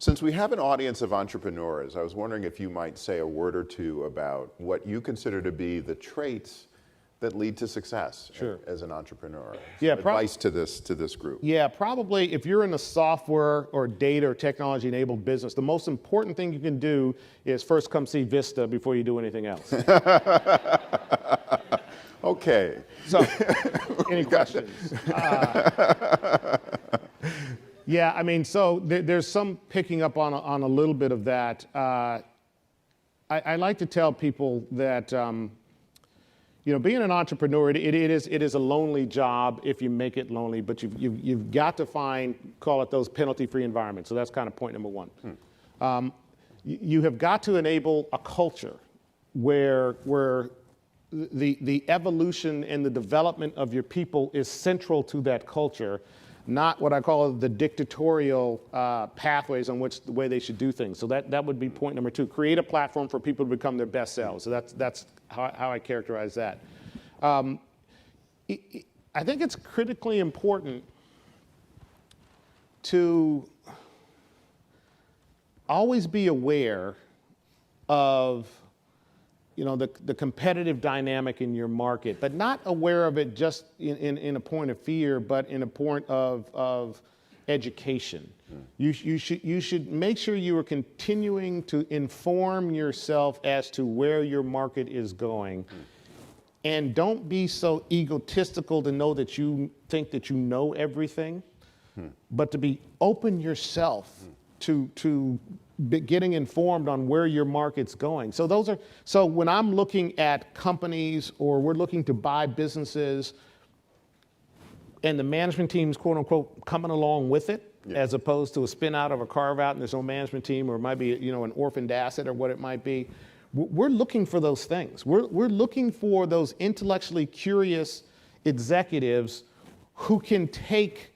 Since we have an audience of entrepreneurs, I was wondering if you might say a word or two about what you consider to be the traits that lead to success as an entrepreneur. Yeah, advice to this group. Yeah, probably if you're in a software or data or technology enabled business, the most important thing you can do is first come see Vista before you do anything else. Okay. So, any questions? Yeah, I mean, so there's some picking up on a little bit of that. I like to tell people that being an entrepreneur, it is a lonely job if you make it lonely, but you've got to call it those penalty-free environments. So that's kind of point number one. You have got to enable a culture where the evolution and the development of your people is central to that culture, not what I call the dictatorial pathways on which the way they should do things. So that would be point number two. Create a platform for people to become their best selves. So that's how I characterize that. I think it's critically important to always be aware of the competitive dynamic in your market, but not aware of it just in a point of fear, but in a point of education. You should make sure you are continuing to inform yourself as to where your market is going. And don't be so egotistical to know that you think that you know everything, but to be open yourself to getting informed on where your market's going. So when I'm looking at companies or we're looking to buy businesses and the management team's quote unquote coming along with it, as opposed to a spin out of a carve out and there's no management team, or it might be an orphaned asset or what it might be, we're looking for those things. We're looking for those intellectually curious executives who can take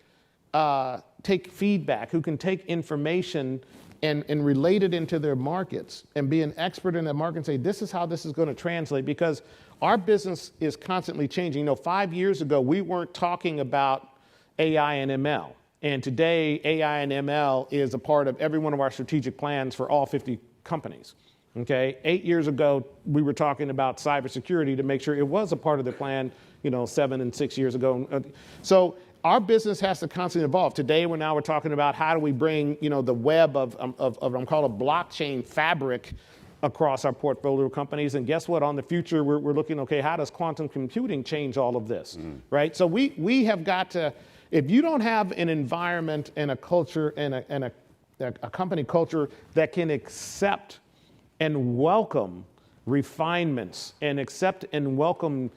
feedback, who can take information and relate it into their markets and be an expert in that market and say, this is how this is going to translate, because our business is constantly changing. 5 years ago, we weren't talking about AI and ML. And today, AI and ML is a part of every one of our strategic plans for all 50 companies. Okay, 8 years ago, we were talking about cybersecurity to make sure it was a part of the plan, 7 and 6 years ago. So our business has to constantly evolve. Today, we're talking about how do we bring, the web of I'm called a blockchain fabric across our portfolio companies. And guess what? On the future, we're looking, okay, how does quantum computing change all of this, right? So we have got to, if you don't have an environment and a culture and a company culture that can accept and welcome refinements and accept and welcome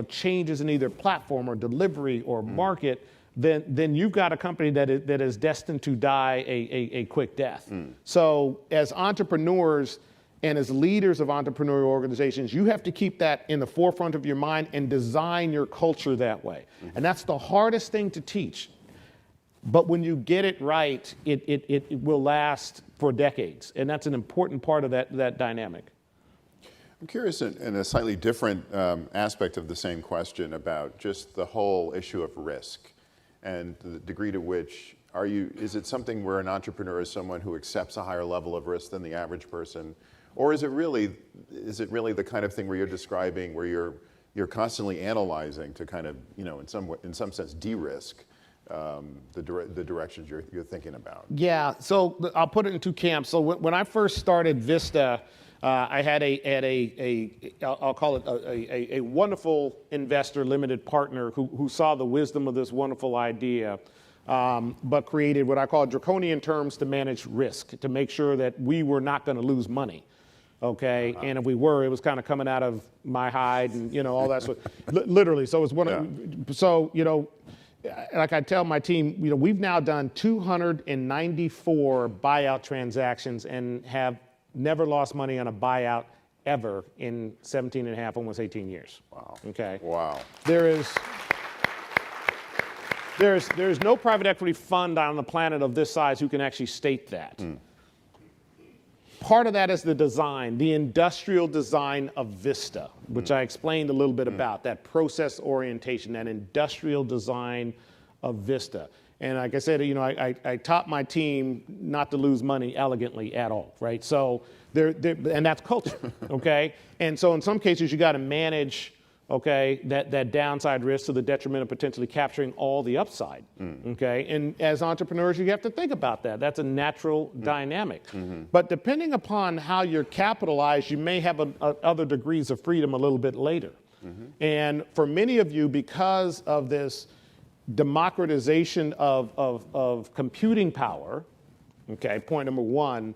changes in either platform or delivery or market, then you've got a company that is destined to die a quick death. So as entrepreneurs and as leaders of entrepreneurial organizations, you have to keep that in the forefront of your mind and design your culture that way. And that's the hardest thing to teach. But when you get it right, it will last for decades. And that's an important part of that dynamic. I'm curious in a slightly different aspect of the same question about just the whole issue of risk and the degree to which is it something where an entrepreneur is someone who accepts a higher level of risk than the average person? Or is it really the kind of thing where you're describing where you're constantly analyzing to kind of, in some sense de-risk the directions you're thinking about? Yeah, so I'll put it in two camps. So when I first started Vista, I had I'll call it a wonderful investor, limited partner who saw the wisdom of this wonderful idea, but created what I call draconian terms to manage risk, to make sure that we were not going to lose money. Okay, and if we were, it was kind of coming out of my hide and all that sort. Literally, so it was like I tell my team, we've now done 294 buyout transactions and have never lost money on a buyout ever in 17 and a half, almost 18 years. Wow. Okay. Wow. There's no private equity fund on the planet of this size who can actually state that. Part of that is the design, the industrial design of Vista, which I explained a little bit about, that process orientation, that industrial design of Vista. And like I said, I taught my team not to lose money elegantly at all, right? So and that's culture, okay? And so in some cases, you got to manage, okay, that downside risk to the detriment of potentially capturing all the upside, okay? And as entrepreneurs, you have to think about that. That's a natural dynamic. But depending upon how you're capitalized, you may have other degrees of freedom a little bit later. And for many of you, because of this democratization of computing power, okay, point number one,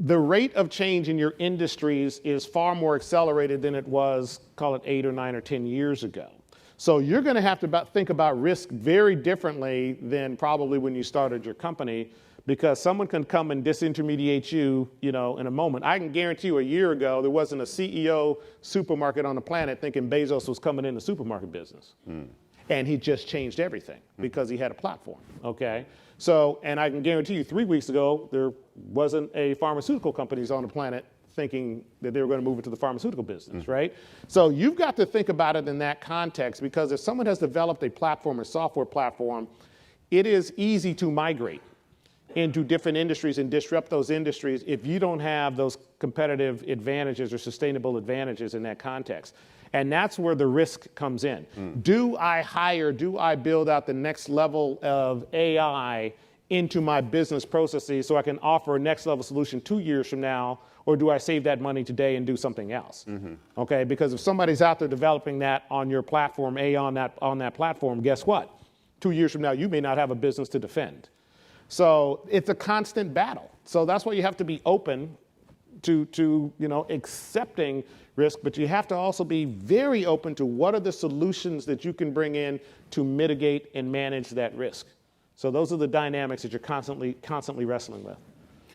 the rate of change in your industries is far more accelerated than it was, call it 8 or 9 or 10 years ago. So you're going to have to think about risk very differently than probably when you started your company, because someone can come and disintermediate you, in a moment. I can guarantee you a year ago, there wasn't a CEO supermarket on the planet thinking Bezos was coming in the supermarket business. And he just changed everything because he had a platform, okay? So, and I can guarantee you 3 weeks ago, there wasn't a pharmaceutical companies on the planet thinking that they were going to move into the pharmaceutical business, right? So you've got to think about it in that context, because if someone has developed a platform, a software platform, it is easy to migrate into different industries and disrupt those industries if you don't have those competitive advantages or sustainable advantages in that context. And that's where the risk comes in. Do I build out the next level of AI into my business processes so I can offer a next level solution 2 years from now, or do I save that money today and do something else? Okay, because if somebody's out there developing that on your platform, on that platform, guess what? 2 years from now, you may not have a business to defend. So it's a constant battle. So that's why you have to be open to accepting risk, but you have to also be very open to what are the solutions that you can bring in to mitigate and manage that risk. So those are the dynamics that you're constantly wrestling with.